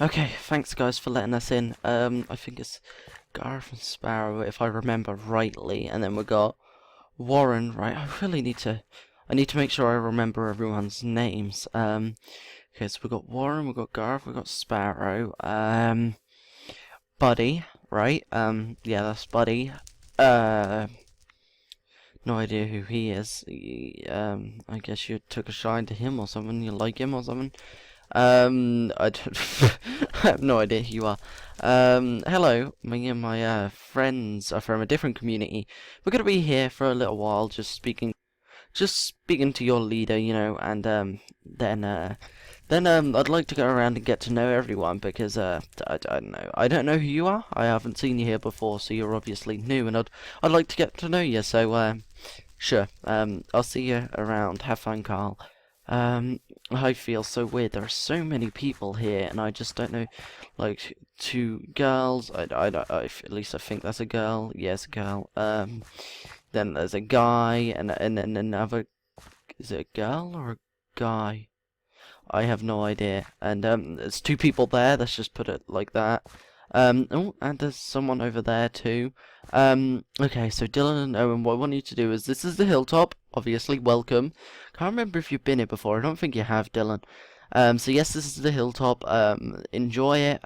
Okay, thanks guys for letting us in. I think it's Gareth and Sparrow, if I remember rightly, and then we got Warren, right? I need to make sure I remember everyone's names. Okay, so we got Warren, we got Gareth, we got Sparrow, Buddy, right? Yeah, that's Buddy. Uh, no idea who he is. I guess you took a shine to him or something. You like him or something. I don't. I have no idea who you are. Hello. Me and my friends are from a different community. We're gonna be here for a little while, just speaking to your leader, you know, and then I'd like to go around and get to know everyone because I don't know. I don't know who you are. I haven't seen you here before, so you're obviously new, and I'd like to get to know you. So sure. I'll see you around. Have fun, Carl. I feel so weird. There are so many people here, and I just don't know. Like two girls. At least I think that's a girl. Yes, a girl. Then there's a guy, and then another. Is it a girl or a guy? I have no idea. And there's two people there. Let's just put it like that. Oh, and there's someone over there too. Okay, so Dylan and Owen, what I want you to do is, this is the Hilltop, obviously, welcome. Can't remember if you've been here before, I don't think you have, Dylan. So yes, this is the Hilltop, enjoy it,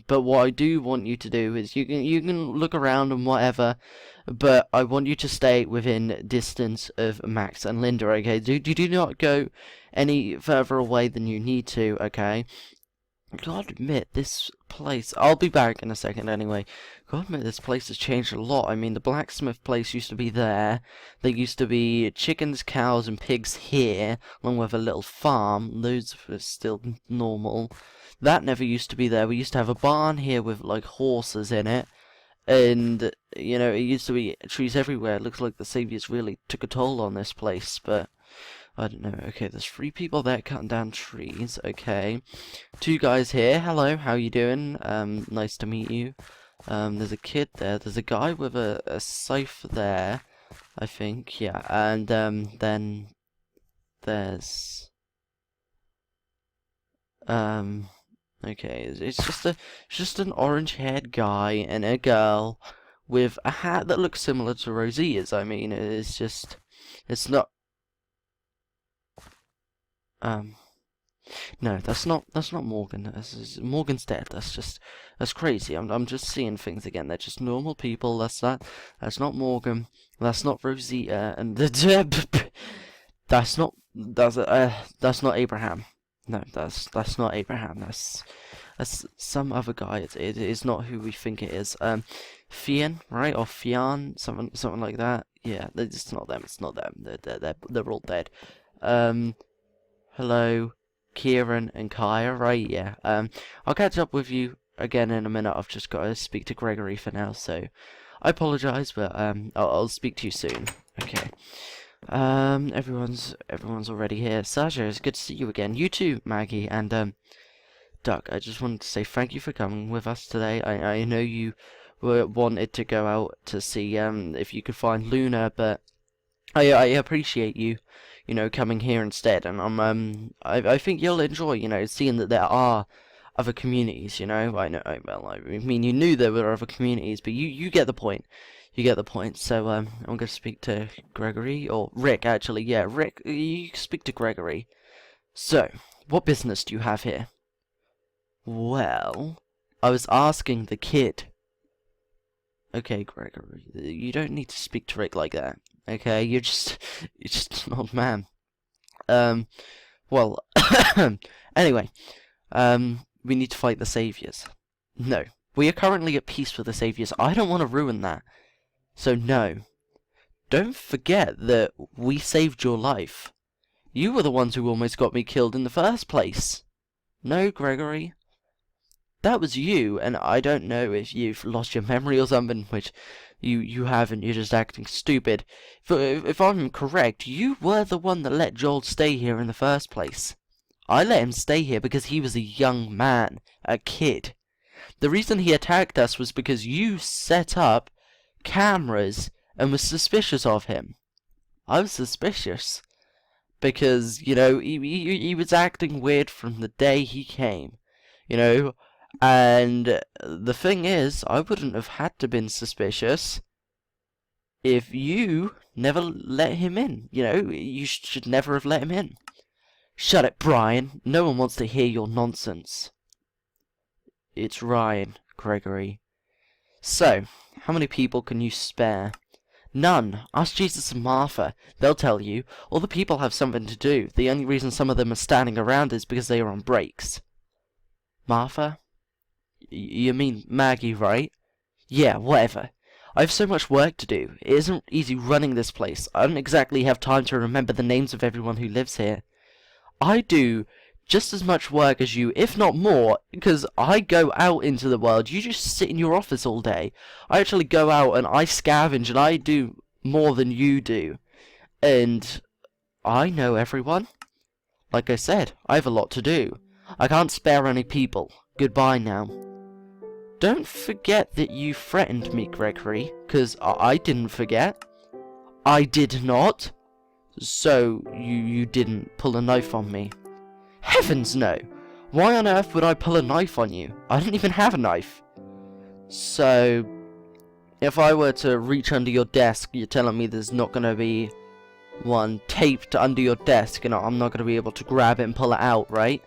but what I do want you to do is, you can look around and whatever, but I want you to stay within distance of Max and Linda, okay? Do not go any further away than you need to, okay? Gotta admit, this place... I'll be back in a second anyway. Gotta admit, this place has changed a lot. I mean, the blacksmith place used to be there. There used to be chickens, cows, and pigs here, along with a little farm. Those were still normal. That never used to be there. We used to have a barn here with, like, horses in it. And, you know, it used to be trees everywhere. It looks like the Saviors really took a toll on this place, but... I don't know. Okay, there's 3 people there cutting down trees. Okay. 2 guys here. Hello, how you doing? Nice to meet you. There's a kid there. There's a guy with a scythe there, I think. Yeah, and then there's okay, it's just an orange-haired guy and a girl with a hat that looks similar to Rosita's. I mean, it's not. No, that's not Morgan. Morgan's dead. That's crazy. I'm just seeing things again. They're just normal people. That's not Morgan. That's not Rosita. And that's not Abraham. No, that's not Abraham. That's some other guy. It is not who we think it is. Fian, right? Or Fian, something like that. Yeah, it's not them. It's not them. They're all dead. Hello, Kieran and Kaya, right? Yeah. I'll catch up with you again in a minute. I've just got to speak to Gregory for now, so I apologize, but I'll speak to you soon. Okay. Everyone's already here. Sasha, it's good to see you again. You too, Maggie, and Duck. I just wanted to say thank you for coming with us today. I know you wanted to go out to see if you could find Luna, but I appreciate you, you know, coming here instead, and I think you'll enjoy, you know, seeing that there are other communities, you know. I mean, you knew there were other communities, but you get the point. You get the point. So I'm gonna speak to Gregory or Rick, actually. Yeah, Rick, you speak to Gregory. So, what business do you have here? Well, I was asking the kid. Okay, Gregory, you don't need to speak to Rick like that. Okay, you're just an old man. Well, anyway, we need to fight the Saviors. No, we are currently at peace with the Saviors. I don't want to ruin that. So no. Don't forget that we saved your life. You were the ones who almost got me killed in the first place. No, Gregory. That was you, and I don't know if you've lost your memory or something, which you haven't, you're just acting stupid. If I'm correct, you were the one that let Joel stay here in the first place. I let him stay here because he was a young man, a kid. The reason he attacked us was because you set up cameras and was suspicious of him. I was suspicious because, you know, he was acting weird from the day he came. You know, And the thing is, I wouldn't have had to been suspicious if you never let him in. You know, you should never have let him in. Shut it, Brian. No one wants to hear your nonsense. It's Ryan, Gregory. So, how many people can you spare? None. Ask Jesus and Martha. They'll tell you. All the people have something to do. The only reason some of them are standing around is because they are on breaks. Martha? You mean Maggie, right? Yeah, whatever. I have so much work to do. It isn't easy running this place. I don't exactly have time to remember the names of everyone who lives here. I do just as much work as you, if not more, because I go out into the world. You just sit in your office all day. I actually go out and I scavenge and I do more than you do. And I know everyone. Like I said, I have a lot to do. I can't spare any people. Goodbye now. Don't forget that you threatened me, Gregory, because I didn't forget. I did not. So, you didn't pull a knife on me. Heavens no! Why on earth would I pull a knife on you? I don't even have a knife. So, if I were to reach under your desk, you're telling me there's not going to be one taped under your desk and I'm not going to be able to grab it and pull it out, right?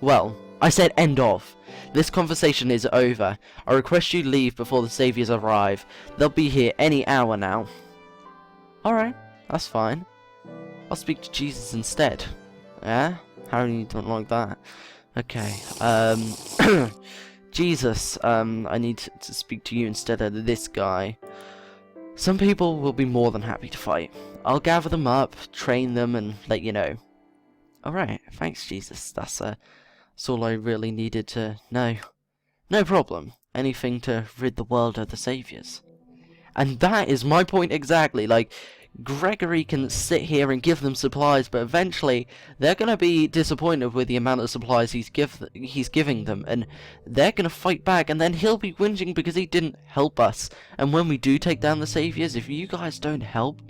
Well, I said end of. This conversation is over. I request you leave before the saviors arrive. They'll be here any hour now. Alright, that's fine. I'll speak to Jesus instead. Yeah? How do you don't like that? Okay, Jesus, I need to speak to you instead of this guy. Some people will be more than happy to fight. I'll gather them up, train them, and let you know. Alright, thanks Jesus. That's all I really needed to know. No problem. Anything to rid the world of the saviors. And that is my point exactly. Like, Gregory can sit here and give them supplies, but eventually they're going to be disappointed with the amount of supplies he's giving them, and they're going to fight back, and then he'll be whinging because he didn't help us. And when we do take down the saviors, if you guys don't help,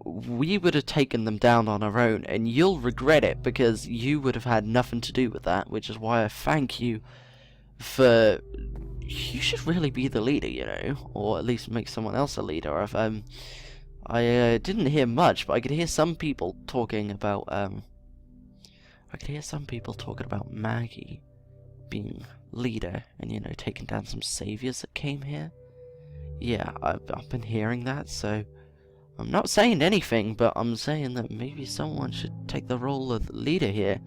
we would have taken them down on our own, and you'll regret it because you would have had nothing to do with that, which is why I thank you for... You should really be the leader, you know, or at least make someone else a leader. I didn't hear much, but I could hear some people talking about Maggie being leader and, you know, taking down some saviors that came here. Yeah, I've been hearing that, so I'm not saying anything, but I'm saying that maybe someone should take the role of the leader here.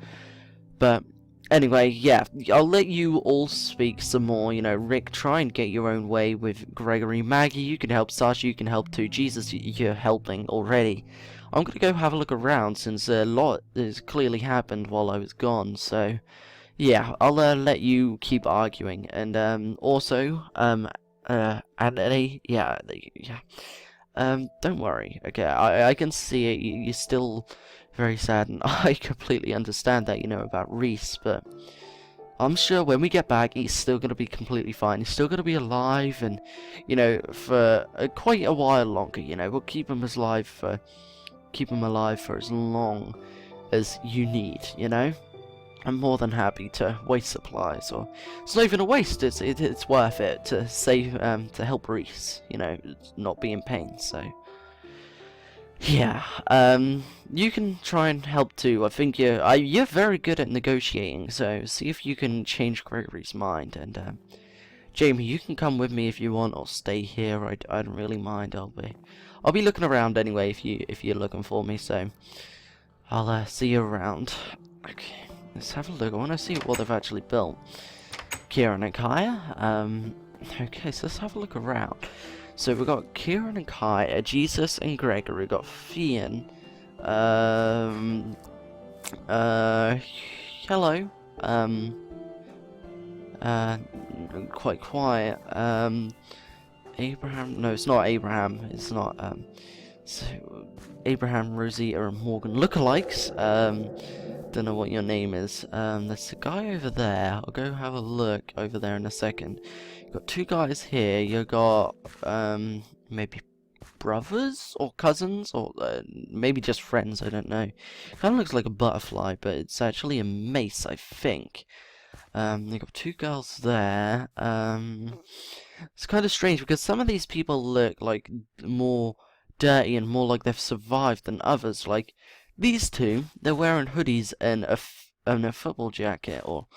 But anyway, yeah, I'll let you all speak some more. You know, Rick, try and get your own way with Gregory. Maggie, you can help. Sasha, you can help too. Jesus, you're helping already. I'm gonna go have a look around since a lot has clearly happened while I was gone. So, yeah, I'll let you keep arguing. And also, Anthony, yeah. Don't worry. Okay, I can see it. You're still very sad, and I completely understand that, you know, about Reese, but I'm sure when we get back, he's still going to be completely fine. He's still going to be alive, and, you know, for quite a while longer, you know. We'll keep him alive for as long as you need, you know. I'm more than happy to waste supplies, or it's not even a waste. It's worth it to save, to help Reese, you know, not be in pain. So yeah, you can try and help too. I think you're very good at negotiating. So see if you can change Gregory's mind. And Jamie, you can come with me if you want, or stay here. I don't really mind. I'll be looking around anyway if you're looking for me. So I'll see you around. Okay. Let's have a look. I want to see what they've actually built. Kieran and Kaya. Okay, so let's have a look around. So we've got Kieran and Kaya, Jesus and Gregory. We've got Fian. Hello. Quite quiet. Abraham. No, it's not Abraham. It's not. So Abraham, Rosita, and Morgan lookalikes. Don't know what your name is. There's a guy over there. I'll go have a look over there in a second. You've got two guys here. You got maybe brothers or cousins, or maybe just friends. I don't know. Kind of looks like a butterfly, but it's actually a mace, I think. They got two girls there. It's kind of strange because some of these people look like more dirty and more like they've survived than others. Like these two, they're wearing hoodies and a football jacket or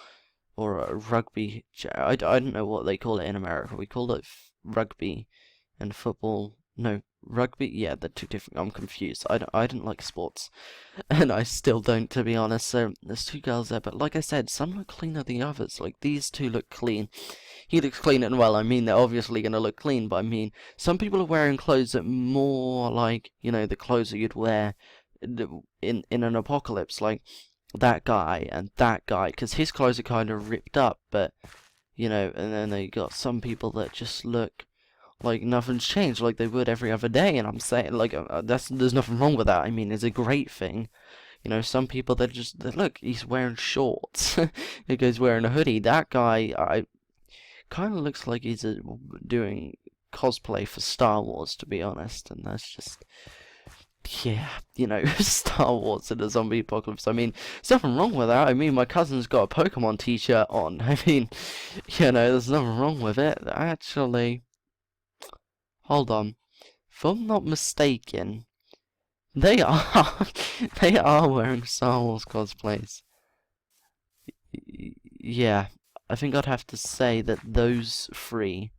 a rugby jacket. I don't know what they call it in America. We call it rugby and football. No, rugby. Yeah, they're two different. I'm confused. I didn't like sports, and I still don't, to be honest. So there's two girls there, but like I said, some look cleaner than the others. Like these two look clean. He looks clean, and well, I mean, they're obviously going to look clean, but I mean, some people are wearing clothes that more like, you know, the clothes that you'd wear in an apocalypse, like that guy and that guy, because his clothes are kind of ripped up, but, you know, and then they got some people that just look like nothing's changed, like they would every other day, and I'm saying, like, there's nothing wrong with that. I mean, it's a great thing. You know, some people that look, he's wearing shorts, he goes wearing a hoodie. That guy, kind of looks like he's doing cosplay for Star Wars, to be honest, and that's just, yeah, you know, Star Wars in a zombie apocalypse. I mean, there's nothing wrong with that. I mean, my cousin's got a Pokemon t-shirt on. I mean, you know, there's nothing wrong with it. Actually, hold on. If I'm not mistaken, they are, they are wearing Star Wars cosplays. Yeah, I think I'd have to say that those three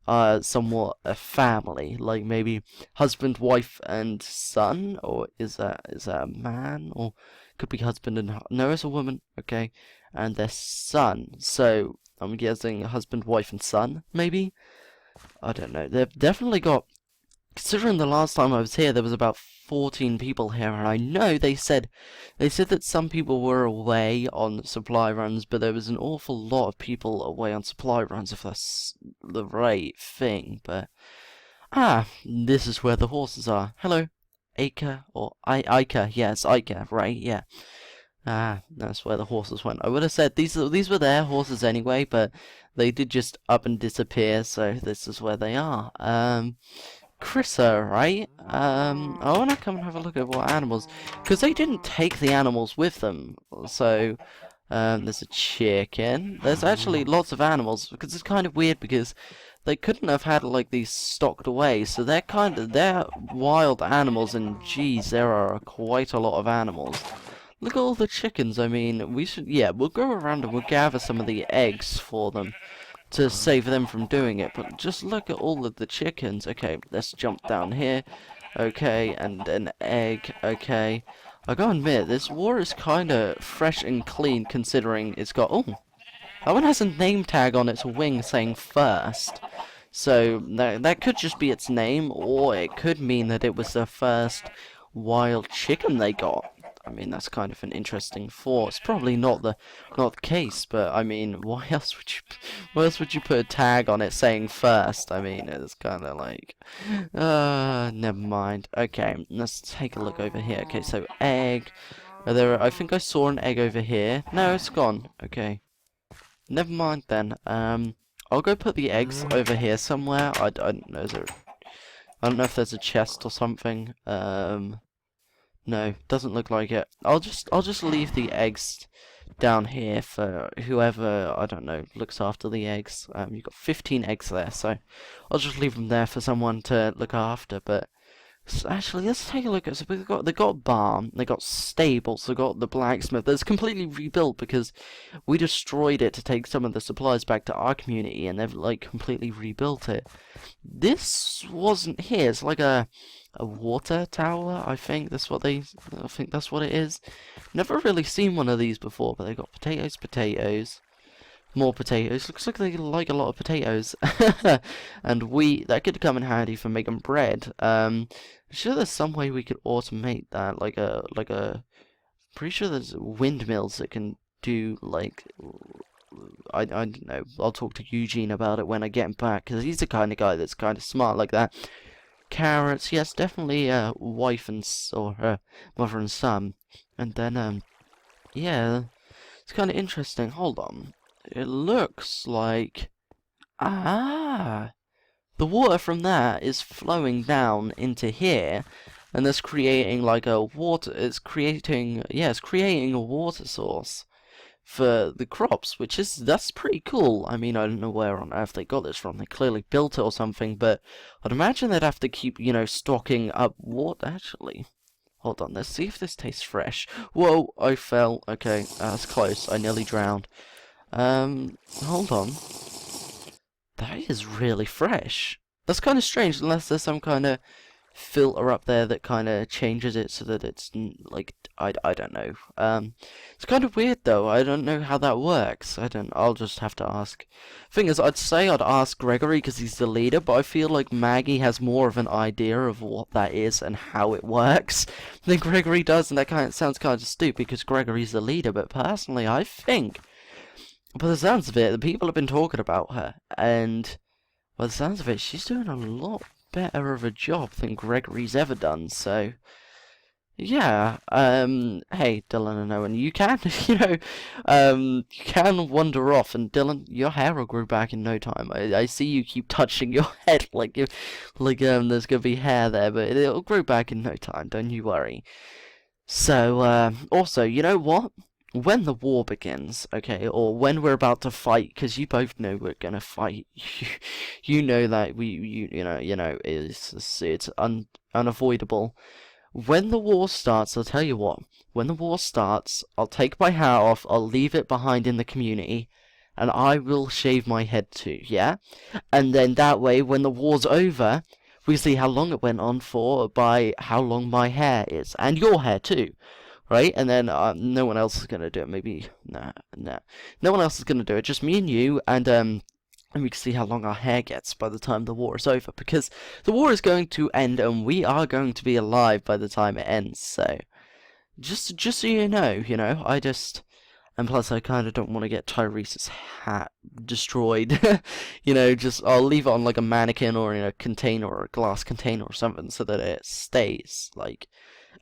are somewhat a family, like maybe husband, wife, and son, or is that a man, or could be husband and no, it's a woman, okay, and their son. So I'm guessing husband, wife, and son, maybe. I don't know. They've definitely got. Considering the last time I was here, there was about 14 people here, and I know they said that some people were away on supply runs, but there was an awful lot of people away on supply runs, if that's the right thing. But this is where the horses are. Hello, Acre or Ica? Yes, Ica, right? Yeah. That's where the horses went. I would have said these were their horses anyway, but they did just up and disappear, so this is where they are. Chrissa, right? I want to come and have a look at what animals, because they didn't take the animals with them. So, there's a chicken. There's actually lots of animals, because it's kind of weird, because they couldn't have had, like, these stocked away, so they're wild animals, and geez, there are quite a lot of animals. Look at all the chickens. I mean, we'll go around and we'll gather some of the eggs for them to save them from doing it, but just look at all of the chickens. Okay, let's jump down here. Okay, and an egg. Okay, I gotta admit, this war is kinda fresh and clean, considering it's got, oh, that one has a name tag on its wing saying first, so that could just be its name, or it could mean that it was the first wild chicken they got. I mean, that's kind of an interesting thought. It's probably not the case, but I mean, why else would you put a tag on it saying first? I mean, it's kind of like, never mind. Okay, let's take a look over here. Okay, so egg. I think I saw an egg over here. No, it's gone. Okay, never mind then. I'll go put the eggs over here somewhere. I don't know. I don't know if there's a chest or something. No, doesn't look like it. I'll just leave the eggs down here for whoever, I don't know, looks after the eggs. You've got 15 eggs there, so I'll just leave them there for someone to look after. But actually, let's take a look at. So they got a barn, they got stables, they got the blacksmith. That's completely rebuilt because we destroyed it to take some of the supplies back to our community, and they've like completely rebuilt it. This wasn't here. It's like a water tower, I think that's what it is. Never really seen one of these before, but they got potatoes, more potatoes. Looks like they like a lot of potatoes. And that could come in handy for making bread. I'm sure there's some way we could automate that, like a pretty sure there's windmills that can do like, I don't know, I'll talk to Eugene about it when I get him back, because he's the kind of guy that's kind of smart like that. Carrots, yes, definitely wife or mother and son. And then, yeah, it's kind of interesting. Hold on. It looks like, the water from that is flowing down into here, and that's creating like a water, it's creating a water source for the crops, that's pretty cool. I mean, I don't know where on earth they got this from. They clearly built it or something, but I'd imagine they'd have to keep, stocking up. What actually? Hold on, let's see if this tastes fresh. Whoa, I fell. Okay, that's close. I nearly drowned. Hold on. That is really fresh. That's kind of strange, unless there's some kind of filter up there that kind of changes it so that it's like I don't know. It's kind of weird though. I don't know how that works. I'll just have to ask. Thing is, I'd say I'd ask Gregory because he's the leader, but I feel like Maggie has more of an idea of what that is and how it works than Gregory does, and that kind of sounds kind of stupid because Gregory's the leader. But personally, I think, by the sounds of it, the people have been talking about her, and by the sounds of it, she's doing a lot better of a job than Gregory's ever done, so yeah. Hey Dylan and Owen, you can you can wander off, and Dylan, your hair will grow back in no time. I see you keep touching your head like there's gonna be hair there, but it'll grow back in no time, don't you worry. So also, you know what? When the war begins, okay, or when we're about to fight, because you both know we're gonna fight. You know that it's unavoidable. When the war starts, I'll tell you what. When the war starts, I'll take my hat off. I'll leave it behind in the community, and I will shave my head too. Yeah, and then that way, when the war's over, we see how long it went on for by how long my hair is, and your hair too. Right, and then no one else is gonna do it. Maybe no one else is gonna do it. Just me and you, and we can see how long our hair gets by the time the war is over. Because the war is going to end, and we are going to be alive by the time it ends. So, just so you know, and plus I kind of don't want to get Tyrese's hat destroyed. I'll leave it on like a mannequin or in a container or a glass container or something so that it stays like.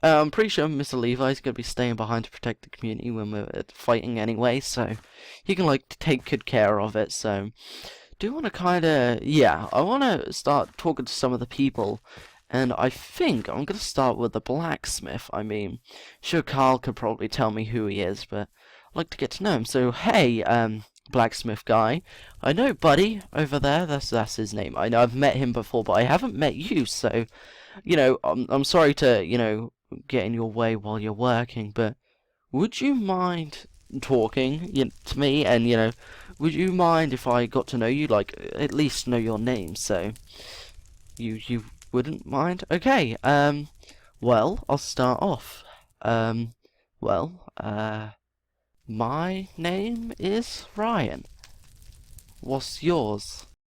I'm pretty sure Mr. Levi's gonna be staying behind to protect the community when we're fighting anyway, so he can take good care of it. So, do want to I want to start talking to some of the people, and I think I'm gonna start with the blacksmith. I mean, sure, Carl could probably tell me who he is, but I'd like to get to know him. So, hey, blacksmith guy, I know Buddy over there. That's his name. I know I've met him before, but I haven't met you. So, I'm sorry to get in your way while you're working, but would you mind talking to me? And would you mind if I got to know you, like at least know your name? So you wouldn't mind? Okay. Well, I'll start off. My name is Ryan. What's yours?